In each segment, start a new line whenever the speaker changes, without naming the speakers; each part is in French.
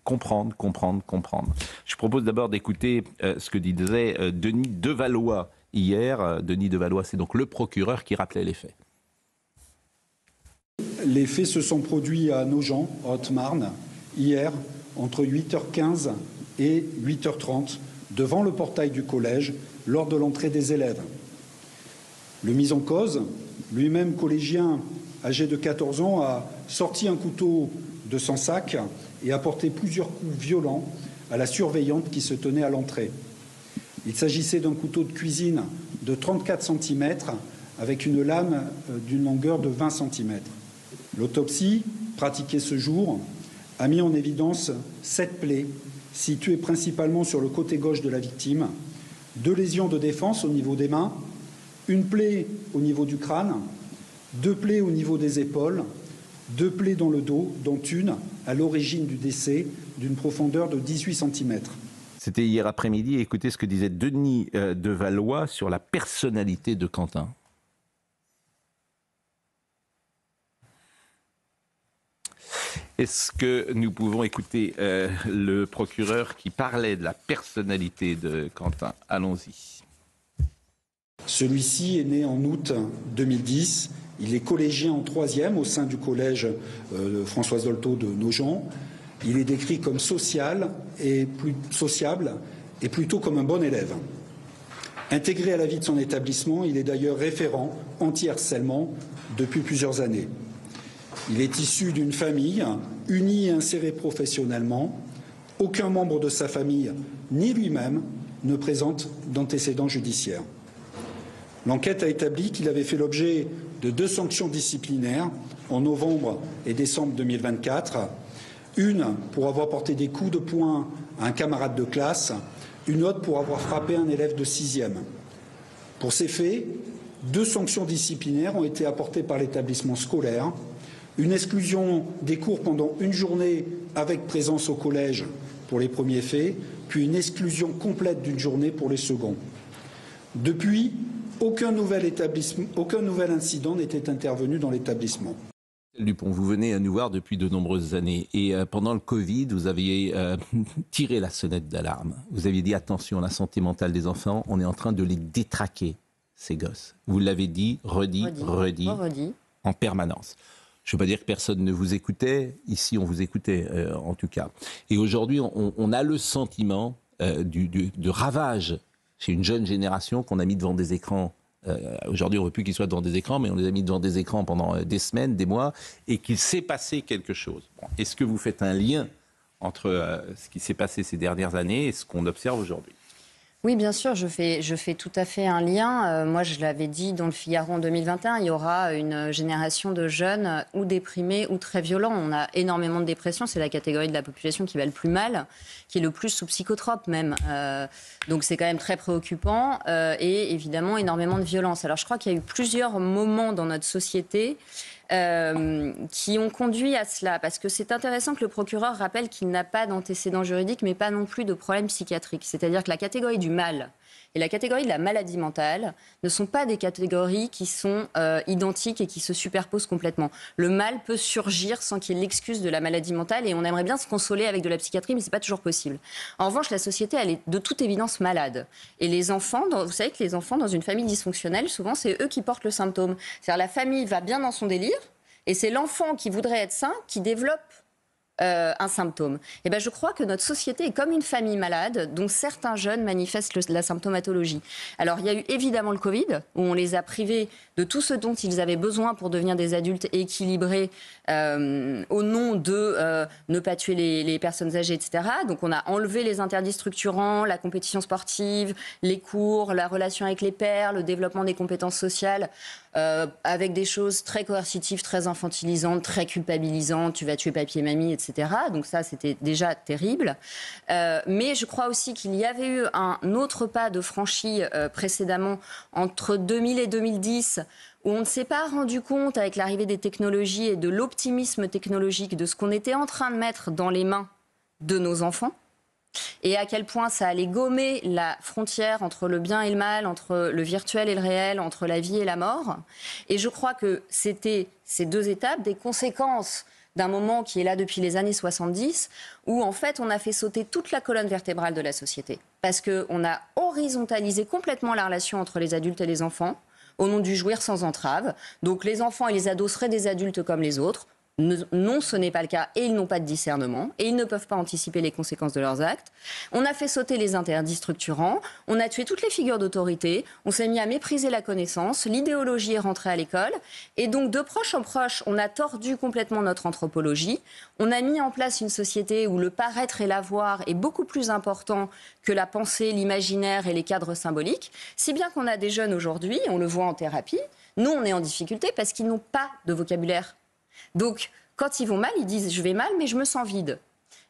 comprendre. Je propose d'abord d'écouter ce que disait Denis Devallois hier. Denis Devallois, c'est donc le procureur qui rappelait les faits.
Les faits se sont produits à Nogent, en Haute-Marne, hier, entre 8h15 et 8h30, devant le portail du collège, lors de l'entrée des élèves. Le mis en cause, lui-même collégien âgé de 14 ans, a sorti un couteau de son sac et a porté plusieurs coups violents à la surveillante qui se tenait à l'entrée. Il s'agissait d'un couteau de cuisine de 34 cm avec une lame d'une longueur de 20 cm. L'autopsie, pratiquée ce jour, a mis en évidence 7 plaies situées principalement sur le côté gauche de la victime, 2 lésions de défense au niveau des mains, une plaie au niveau du crâne, 2 plaies au niveau des épaules, 2 plaies dans le dos, dont une à l'origine du décès d'une profondeur de 18 cm.
C'était hier après-midi. Écoutez ce que disait Denis Devallois sur la personnalité de Quentin. Est-ce que nous pouvons écouter le procureur qui parlait de la personnalité de Quentin? Allons-y.
Celui-ci est né en août 2010. Il est collégien en 3e au sein du collège Françoise Dolto de Nogent. Il est décrit comme sociable et plutôt comme un bon élève. Intégré à la vie de son établissement, il est d'ailleurs référent anti-harcèlement depuis plusieurs années. Il est issu d'une famille unie et insérée professionnellement. Aucun membre de sa famille, ni lui-même, ne présente d'antécédents judiciaires. L'enquête a établi qu'il avait fait l'objet de 2 sanctions disciplinaires en novembre et décembre 2024. Une pour avoir porté des coups de poing à un camarade de classe, une autre pour avoir frappé un élève de 6e. Pour ces faits, 2 sanctions disciplinaires ont été apportées par l'établissement scolaire. Une exclusion des cours pendant une journée avec présence au collège pour les premiers faits, puis une exclusion complète d'une journée pour les seconds. Depuis, aucun nouvel incident n'était intervenu dans l'établissement.
Dupont, vous venez à nous voir depuis de nombreuses années et pendant le Covid, vous aviez tiré la sonnette d'alarme. Vous aviez dit attention à la santé mentale des enfants, on est en train de les détraquer, ces gosses. Vous l'avez dit, redit en permanence. Je ne veux pas dire que personne ne vous écoutait, ici on vous écoutait en tout cas. Et aujourd'hui, on a le sentiment de ravage chez une jeune génération qu'on a mis devant des écrans. Aujourd'hui, on ne veut plus qu'ils soient devant des écrans, mais on les a mis devant des écrans pendant des semaines, des mois, et qu'il s'est passé quelque chose. Bon, est-ce que vous faites un lien entre ce qui s'est passé ces dernières années et ce qu'on observe aujourd'hui ?
Oui, bien sûr, je fais tout à fait un lien. Moi, je l'avais dit dans le Figaro en 2021, il y aura une génération de jeunes ou déprimés ou très violents. On a énormément de dépression, c'est la catégorie de la population qui va le plus mal, qui est le plus sous psychotrope même. Donc c'est quand même très préoccupant et évidemment énormément de violence. Alors je crois qu'il y a eu plusieurs moments dans notre société qui ont conduit à cela, parce que c'est intéressant que le procureur rappelle qu'il n'a pas d'antécédents juridiques, mais pas non plus de problèmes psychiatriques. C'est-à-dire que la catégorie du mal et la catégorie de la maladie mentale ne sont pas des catégories qui sont identiques et qui se superposent complètement. Le mal peut surgir sans qu'il y ait l'excuse de la maladie mentale et on aimerait bien se consoler avec de la psychiatrie, mais ce n'est pas toujours possible. En revanche, la société, elle est de toute évidence malade. Et les enfants, vous savez que les enfants dans une famille dysfonctionnelle, souvent c'est eux qui portent le symptôme. C'est-à-dire la famille va bien dans son délire et c'est l'enfant qui voudrait être sain qui développe un symptôme. Et ben, je crois que notre société est comme une famille malade dont certains jeunes manifestent la symptomatologie. Alors il y a eu évidemment le Covid où on les a privés de tout ce dont ils avaient besoin pour devenir des adultes équilibrés au nom de ne pas tuer les personnes âgées, etc. Donc on a enlevé les interdits structurants, la compétition sportive, les cours, la relation avec les pairs, le développement des compétences sociales, avec des choses très coercitives, très infantilisantes, très culpabilisantes, tu vas tuer papy et mamie, etc. Donc ça, c'était déjà terrible. Mais je crois aussi qu'il y avait eu un autre pas de franchi précédemment entre 2000 et 2010 où on ne s'est pas rendu compte avec l'arrivée des technologies et de l'optimisme technologique de ce qu'on était en train de mettre dans les mains de nos enfants. Et à quel point ça allait gommer la frontière entre le bien et le mal, entre le virtuel et le réel, entre la vie et la mort. Et je crois que c'était ces 2 étapes, des conséquences d'un moment qui est là depuis les années 70, où en fait on a fait sauter toute la colonne vertébrale de la société. Parce qu'on a horizontalisé complètement la relation entre les adultes et les enfants, au nom du jouir sans entrave. Donc les enfants et les ados seraient des adultes comme les autres. Non, ce n'est pas le cas et ils n'ont pas de discernement et ils ne peuvent pas anticiper les conséquences de leurs actes. On a fait sauter les interdits structurants, on a tué toutes les figures d'autorité, on s'est mis à mépriser la connaissance, l'idéologie est rentrée à l'école et donc de proche en proche, on a tordu complètement notre anthropologie. On a mis en place une société où le paraître et l'avoir est beaucoup plus important que la pensée, l'imaginaire et les cadres symboliques. Si bien qu'on a des jeunes aujourd'hui, on le voit en thérapie, nous on est en difficulté parce qu'ils n'ont pas de vocabulaire. Donc, quand ils vont mal, ils disent « je vais mal, mais je me sens vide ».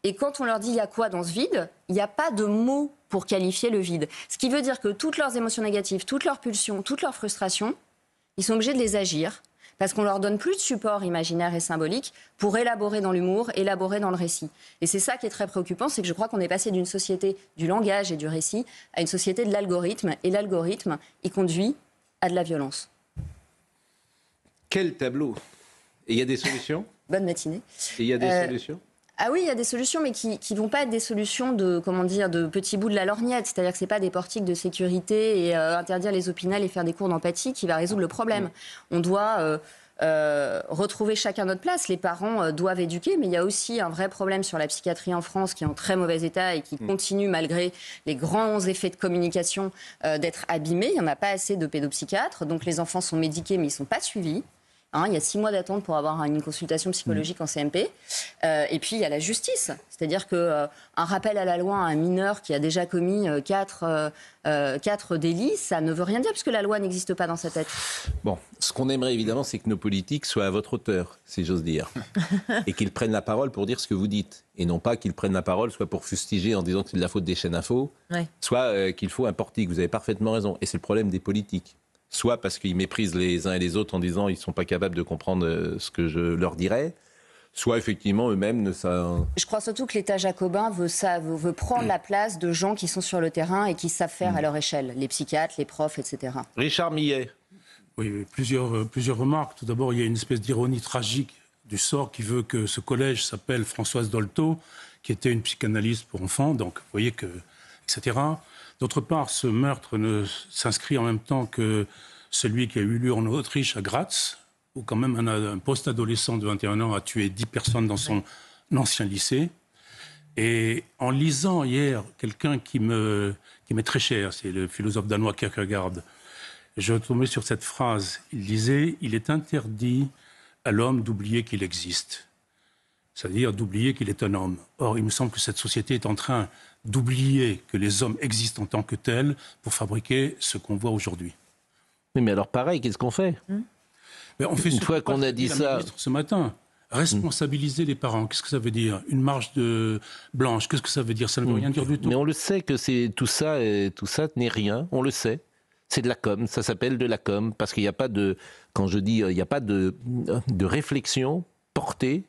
Et quand on leur dit « il y a quoi dans ce vide ?», il n'y a pas de mots pour qualifier le vide. Ce qui veut dire que toutes leurs émotions négatives, toutes leurs pulsions, toutes leurs frustrations, ils sont obligés de les agir parce qu'on leur donne plus de support imaginaire et symbolique pour élaborer dans l'humour, élaborer dans le récit. Et c'est ça qui est très préoccupant, c'est que je crois qu'on est passé d'une société du langage et du récit à une société de l'algorithme. Et l'algorithme, il conduit à de la violence.
Quel tableau! Et il y a des solutions?
Bonne matinée.
Et il y a des solutions?
Ah oui, il y a des solutions, mais qui ne vont pas être des solutions de petits bouts de la lorgnette. C'est-à-dire que ce n'est pas des portiques de sécurité et interdire les opinels et faire des cours d'empathie qui va résoudre le problème. On doit retrouver chacun notre place. Les parents doivent éduquer, mais il y a aussi un vrai problème sur la psychiatrie en France qui est en très mauvais état et qui continue, malgré les grands effets de communication, d'être abîmé. Il n'y en a pas assez de pédopsychiatres. Donc les enfants sont médiqués, mais ils ne sont pas suivis. Il y a 6 mois d'attente pour avoir une consultation psychologique en CMP. Et puis, il y a la justice. C'est-à-dire qu'un rappel à la loi à un mineur qui a déjà commis 4 délits, ça ne veut rien dire puisque la loi n'existe pas dans sa tête.
Bon, ce qu'on aimerait évidemment, c'est que nos politiques soient à votre hauteur, si j'ose dire. Et qu'ils prennent la parole pour dire ce que vous dites. Et non pas qu'ils prennent la parole soit pour fustiger en disant que c'est de la faute des chaînes info, soit qu'il faut un portique. Vous avez parfaitement raison. Et c'est le problème des politiques. Soit parce qu'ils méprisent les uns et les autres en disant qu'ils ne sont pas capables de comprendre ce que je leur dirais, soit effectivement eux-mêmes ne savent...
Je crois surtout que l'État jacobin veut prendre la place de gens qui sont sur le terrain et qui savent faire à leur échelle, les psychiatres, les profs, etc.
Richard Millet.
Oui, plusieurs remarques. Tout d'abord, il y a une espèce d'ironie tragique du sort qui veut que ce collège s'appelle Françoise Dolto, qui était une psychanalyste pour enfants, donc vous voyez que... etc. D'autre part, ce meurtre s'inscrit en même temps que celui qui a eu lieu en Autriche, à Graz, où quand même un post-adolescent de 21 ans a tué 10 personnes dans son ancien lycée. Et en lisant hier quelqu'un qui m'est très cher, c'est le philosophe danois Kierkegaard, je tombais sur cette phrase. Il disait « Il est interdit à l'homme d'oublier qu'il existe ». C'est-à-dire d'oublier qu'il est un homme. Or, il me semble que cette société est en train d'oublier que les hommes existent en tant que tels pour fabriquer ce qu'on voit aujourd'hui.
Oui, mais alors pareil, qu'est-ce qu'on fait?
Mais on fait
une fois qu'on a dit ça...
Ce matin, responsabiliser les parents, qu'est-ce que ça veut dire? Une marche blanche, qu'est-ce que ça veut dire? Ça ne veut rien dire du tout.
Mais on le sait que tout ça n'est rien, on le sait. C'est de la com, ça s'appelle de la com, parce qu'il n'y a pas de... Quand je dis il n'y a pas de réflexion portée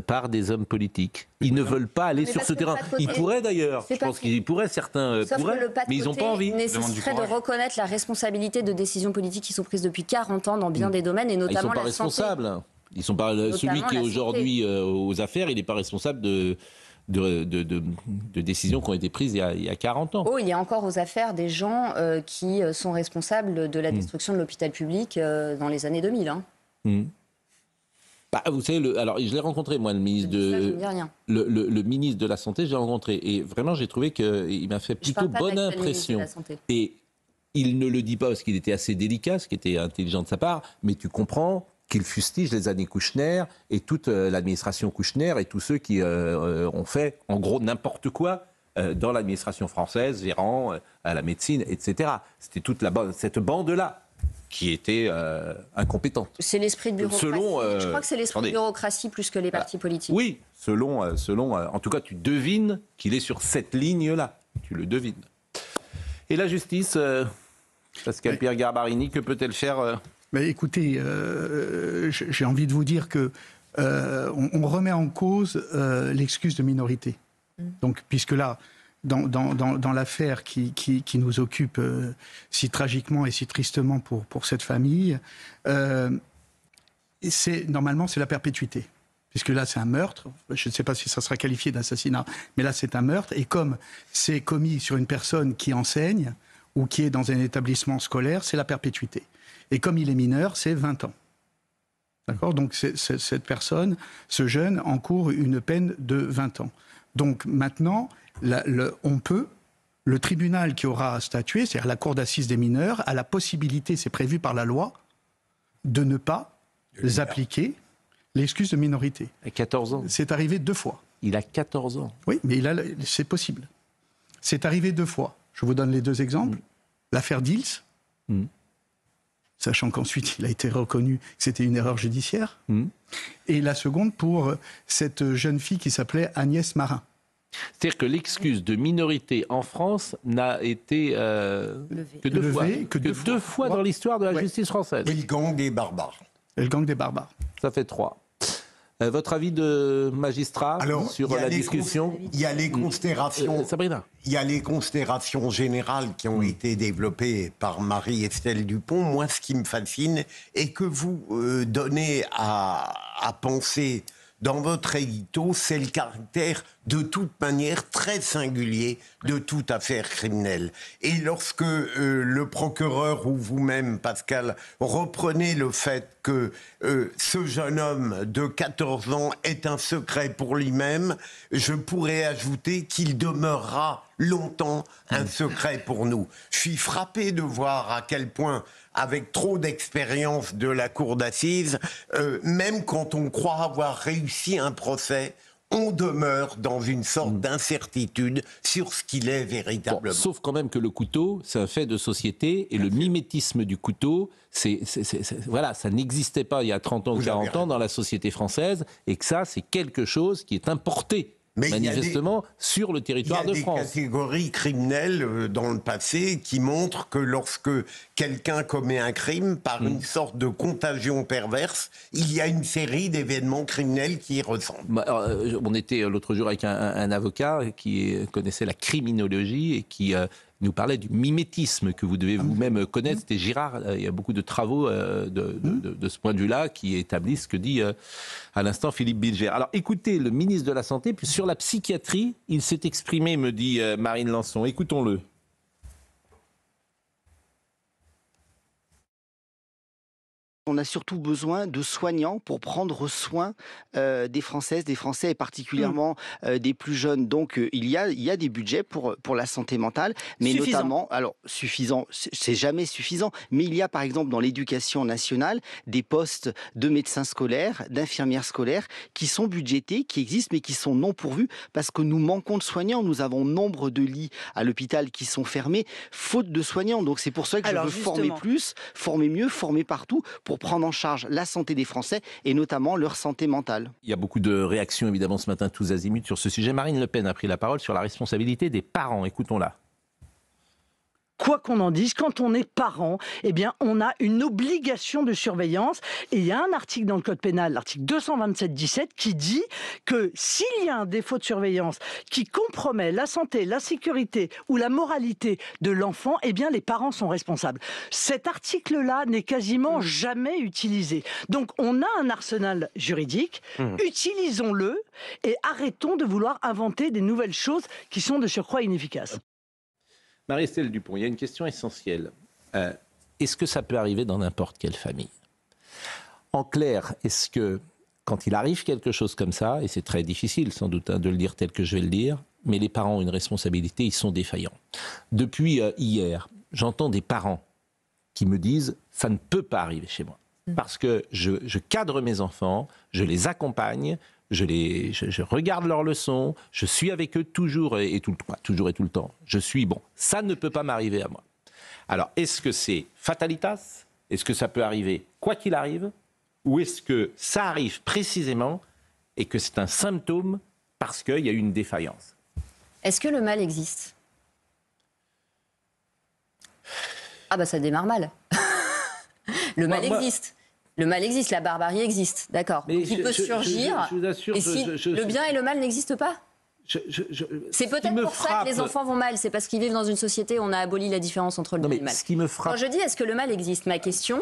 par des hommes politiques. Ils ne veulent pas aller sur ce terrain. Ils pourraient d'ailleurs, je pense qu'ils pourraient, certains pourraient, mais ils n'ont pas envie.
Il nécessiterait de reconnaître la responsabilité de décisions politiques qui sont prises depuis 40 ans dans bien des domaines, et notamment la santé. Ils ne sont pas responsables.
Ils sont pas, celui qui est aujourd'hui aux affaires, il n'est pas responsable de décisions qui ont été prises il y a 40 ans.
Oh, il y a encore aux affaires des gens qui sont responsables de la destruction de l'hôpital public dans les années 2000.
Bah, vous savez, alors je l'ai rencontré, moi, le ministre le ministre de la Santé, je l'ai rencontré. Et vraiment, j'ai trouvé qu'il m'a fait plutôt bonne impression. Et il ne le dit pas parce qu'il était assez délicat, ce qui était intelligent de sa part, mais tu comprends qu'il fustige les années Kouchner et toute l'administration Kouchner et tous ceux qui ont fait, en gros, n'importe quoi dans l'administration française, Véran, à la médecine, etc. C'était toute cette bande-là qui était incompétente.
C'est l'esprit de bureaucratie. Je crois que c'est l'esprit de bureaucratie plus que les partis politiques.
Oui, selon en tout cas, tu devines qu'il est sur cette ligne-là. Tu le devines. Et la justice, Pascal Pierre Garbarini, que peut-elle faire
Mais écoutez, j'ai envie de vous dire que on remet en cause l'excuse de minorité. Donc, puisque là, dans l'affaire qui nous occupe si tragiquement et si tristement pour cette famille, normalement, c'est la perpétuité. puisque là c'est un meurtre, je ne sais pas si ça sera qualifié d'assassinat, mais là c'est un meurtre, et comme c'est commis sur une personne qui enseigne ou qui est dans un établissement scolaire, c'est la perpétuité. Et comme il est mineur, c'est 20 ans. D'accord ? Donc cette personne, ce jeune, encourt une peine de 20 ans. Donc maintenant, le tribunal qui aura statué, c'est-à-dire la cour d'assises des mineurs, a la possibilité, c'est prévu par la loi, de ne pas appliquer l'excuse de minorité.
À 14 ans.
C'est arrivé 2 fois.
Il a 14 ans.
Oui, mais c'est possible. C'est arrivé 2 fois. Je vous donne les 2 exemples. L'affaire Dils, sachant qu'ensuite il a été reconnu que c'était une erreur judiciaire. Et la seconde pour cette jeune fille qui s'appelait Agnès Marin.
C'est-à-dire que l'excuse de minorité en France n'a été que 2 fois.
Que deux fois
dans l'histoire de la justice française.
Et le gang des barbares.
Et le gang des barbares.
Ça fait 3. Votre avis de magistrat sur la discussion?
Il y a les considérations.
Sabrina.
Il y a les considérations générales qui ont été développées par Marie-Estelle Dupont. Moi, ce qui me fascine est que vous donnez à penser dans votre édito, c'est le caractère de toute manière très singulier de toute affaire criminelle. Et lorsque le procureur ou vous-même, Pascal, reprenez le fait que ce jeune homme de 14 ans est un secret pour lui-même, je pourrais ajouter qu'il demeurera longtemps un secret pour nous. Je suis frappé de voir à quel point, avec trop d'expérience de la cour d'assises, même quand on croit avoir réussi un procès, on demeure dans une sorte d'incertitude sur ce qu'il est véritablement.
Bon, sauf quand même que le couteau, c'est un fait de société, et le mimétisme du couteau, voilà, ça n'existait pas il y a 30 ans ou 40 ans dans la société française, et que ça, c'est quelque chose qui est importé. Mais manifestement sur le territoire de France.
Il y a des catégories criminelles dans le passé qui montrent que lorsque quelqu'un commet un crime, par une sorte de contagion perverse, il y a une série d'événements criminels qui y ressemblent.
On était l'autre jour avec un avocat qui connaissait la criminologie et qui nous parlait du mimétisme que vous devez vous-même connaître. C'était Girard. Il y a beaucoup de travaux de ce point de vue-là qui établissent ce que dit à l'instant Philippe Bilger. Alors écoutez le ministre de la Santé, puis sur la psychiatrie, il s'est exprimé, me dit Marine Lançon. Écoutons-le.
On a surtout besoin de soignants pour prendre soin des Françaises, des Français et particulièrement des plus jeunes. Donc il y a des budgets pour la santé mentale, mais notamment, alors suffisant, c'est jamais suffisant, mais il y a par exemple dans l'éducation nationale des postes de médecins scolaires, d'infirmières scolaires qui sont budgétés, qui existent mais qui sont non pourvus parce que nous manquons de soignants. Nous avons nombre de lits à l'hôpital qui sont fermés faute de soignants. Donc c'est pour ça que je veux former plus, former mieux, former partout pour prendre en charge la santé des Français et notamment leur santé mentale.
Il y a beaucoup de réactions évidemment ce matin tous azimuts sur ce sujet. Marine Le Pen a pris la parole sur la responsabilité des parents. Écoutons-la.
Quoi qu'on en dise, quand on est parent, eh bien, on a une obligation de surveillance. Et il y a un article dans le Code pénal, l'article 227-17, qui dit que s'il y a un défaut de surveillance qui compromet la santé, la sécurité ou la moralité de l'enfant, eh bien, les parents sont responsables. Cet article-là n'est quasiment jamais utilisé. Donc, on a un arsenal juridique, utilisons-le et arrêtons de vouloir inventer des nouvelles choses qui sont de surcroît inefficaces.
Marie-Estelle Dupont, il y a une question essentielle. Est-ce que ça peut arriver dans n'importe quelle famille ? En clair, est-ce que quand il arrive quelque chose comme ça, et c'est très difficile sans doute de le dire tel que je vais le dire, mais les parents ont une responsabilité, ils sont défaillants. Depuis hier, j'entends des parents qui me disent « ça ne peut pas arriver chez moi ». Parce que je cadre mes enfants, je les accompagne, je regarde leurs leçons, je suis avec eux toujours et tout le temps. Je suis bon. Ça ne peut pas m'arriver à moi. Alors, est-ce que c'est fatalitas ? Est-ce que ça peut arriver quoi qu'il arrive ? Ou est-ce que ça arrive précisément et que c'est un symptôme parce qu'il y a eu une défaillance ?
Est-ce que le mal existe ? Ah bah ça démarre mal. Le mal existe. Le mal existe, la barbarie existe, d'accord. Il peut surgir.
Je vous assure,
et si le bien et le mal n'existent pas ? C'est peut-être pour ça que les enfants vont mal. C'est parce qu'ils vivent dans une société où on a aboli la différence entre le bien et le mal.
Ce qui me frappe...
Quand je dis est-ce que le mal existe, ma question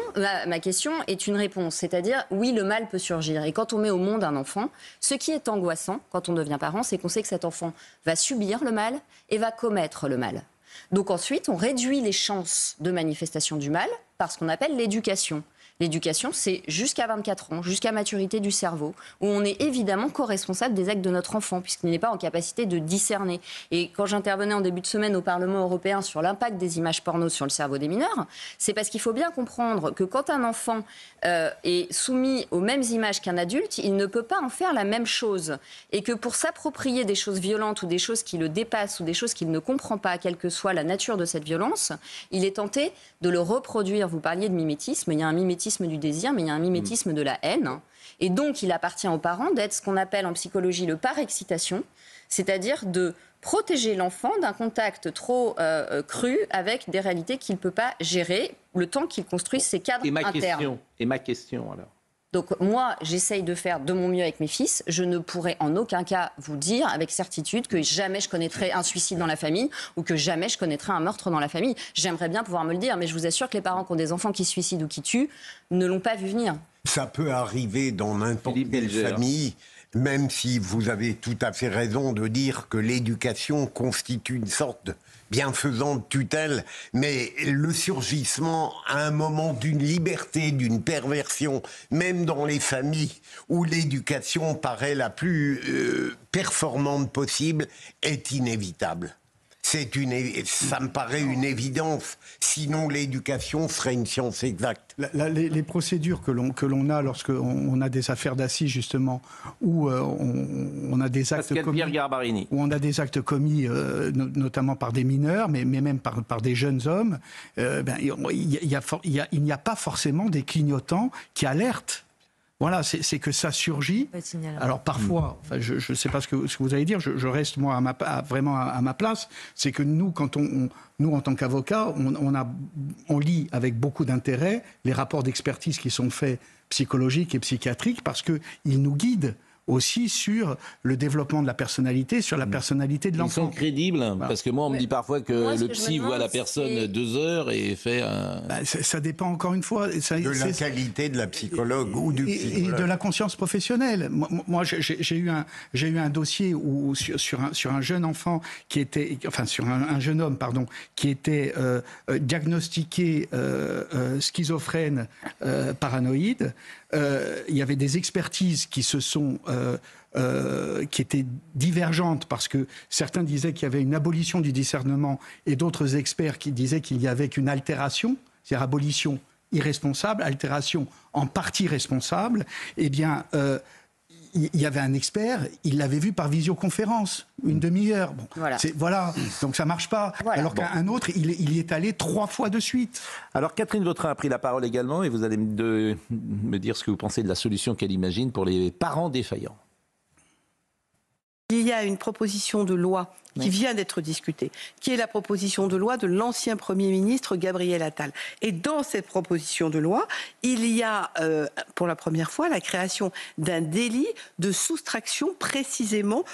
est une réponse. C'est-à-dire, oui, le mal peut surgir. Et quand on met au monde un enfant, ce qui est angoissant quand on devient parent, c'est qu'on sait que cet enfant va subir le mal et va commettre le mal. Donc ensuite, on réduit les chances de manifestation du mal par ce qu'on appelle l'éducation. L'éducation, c'est jusqu'à 24 ans, jusqu'à maturité du cerveau, où on est évidemment co-responsable des actes de notre enfant, puisqu'il n'est pas en capacité de discerner. Et quand j'intervenais en début de semaine au Parlement européen sur l'impact des images porno sur le cerveau des mineurs, c'est parce qu'il faut bien comprendre que quand un enfant est soumis aux mêmes images qu'un adulte, il ne peut pas en faire la même chose. Et que pour s'approprier des choses violentes ou des choses qui le dépassent ou des choses qu'il ne comprend pas, quelle que soit la nature de cette violence, il est tenté de le reproduire. Vous parliez de mimétisme, il y a un mimétisme du désir, mais il y a un mimétisme de la haine. Et donc, il appartient aux parents d'être ce qu'on appelle en psychologie le par-excitation, c'est-à-dire de protéger l'enfant d'un contact trop cru avec des réalités qu'il ne peut pas gérer le temps qu'il construise ses cadres internes.
Et ma question, alors ?
Donc moi, j'essaye de faire de mon mieux avec mes fils. Je ne pourrais en aucun cas vous dire avec certitude que jamais je connaîtrai un suicide dans la famille ou que jamais je connaîtrai un meurtre dans la famille. J'aimerais bien pouvoir me le dire, mais je vous assure que les parents qui ont des enfants qui se suicident ou qui tuent ne l'ont pas vu venir.
Ça peut arriver dans n'importe quelle famille, même si vous avez tout à fait raison de dire que l'éducation constitue une sorte de bienfaisante tutelle, mais le surgissement à un moment d'une liberté, d'une perversion, même dans les familles où l'éducation paraît la plus performante possible, est inévitable. Ça me paraît une évidence. Sinon, l'éducation serait une science exacte.
Les procédures que l'on a lorsqu'on a des affaires d'assises, justement, où on a des actes commis, où on a des actes commis notamment par des mineurs, mais même par des jeunes hommes, il n'y a pas forcément des clignotants qui alertent. Voilà, c'est que ça surgit. Alors parfois, je ne sais pas ce que vous allez dire, je reste moi vraiment à ma place, c'est que nous, nous en tant qu'avocats, on lit avec beaucoup d'intérêt les rapports d'expertise qui sont faits psychologiques et psychiatriques parce qu'ils nous guident aussi sur le développement de la personnalité, sur la personnalité de l'enfant.
Ils sont crédibles, parce que moi, on me dit parfois que le psy voit la personne 2 heures et fait un...
Ça dépend encore une fois...
de la qualité de la psychologue ou du psychologue.
Et de la conscience professionnelle. Moi, j'ai eu un dossier sur un jeune enfant qui était... Enfin, sur un jeune homme, pardon, qui était diagnostiqué schizophrène paranoïde. Il y avait des expertises qui qui étaient divergentes parce que certains disaient qu'il y avait une abolition du discernement et d'autres experts qui disaient qu'il y avait qu'une altération, c'est-à-dire abolition irresponsable, altération en partie responsable. Eh bien, il y avait un expert, il l'avait vu par visioconférence, une demi-heure. Bon, voilà. Donc ça marche pas. Voilà. Alors qu'un autre, il y est allé 3 fois de suite.
Alors Catherine Vautrin a pris la parole également et vous allez me dire ce que vous pensez de la solution qu'elle imagine pour les parents défaillants.
Il y a une proposition de loi qui vient d'être discutée, qui est la proposition de loi de l'ancien Premier ministre Gabriel Attal. Et dans cette proposition de loi, il y a pour la première fois la création d'un délit de soustraction précisément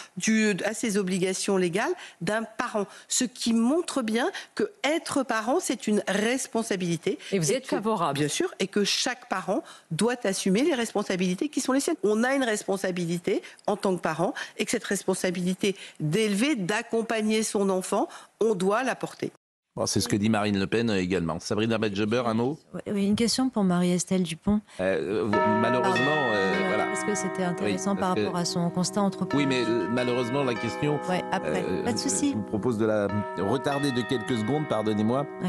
à ses obligations légales d'un parent. Ce qui montre bien que être parent, c'est une responsabilité.
Et vous êtes favorable.
Bien sûr, et que chaque parent doit assumer les responsabilités qui sont les siennes. On a une responsabilité en tant que parent, et que cette responsabilité d'élever, d'accompagner son enfant, on doit la porter.
Bon, c'est ce que dit Marine Le Pen également. Sabrina Bedjeber, un mot ?
Oui, une question pour Marie-Estelle Dupont.
Malheureusement, voilà.
Parce que c'était intéressant par rapport à son constat anthropologique.
Oui, mais malheureusement, la question...
Ouais, après, pas de souci.
Je vous propose de la retarder de quelques secondes, pardonnez-moi. Ouais.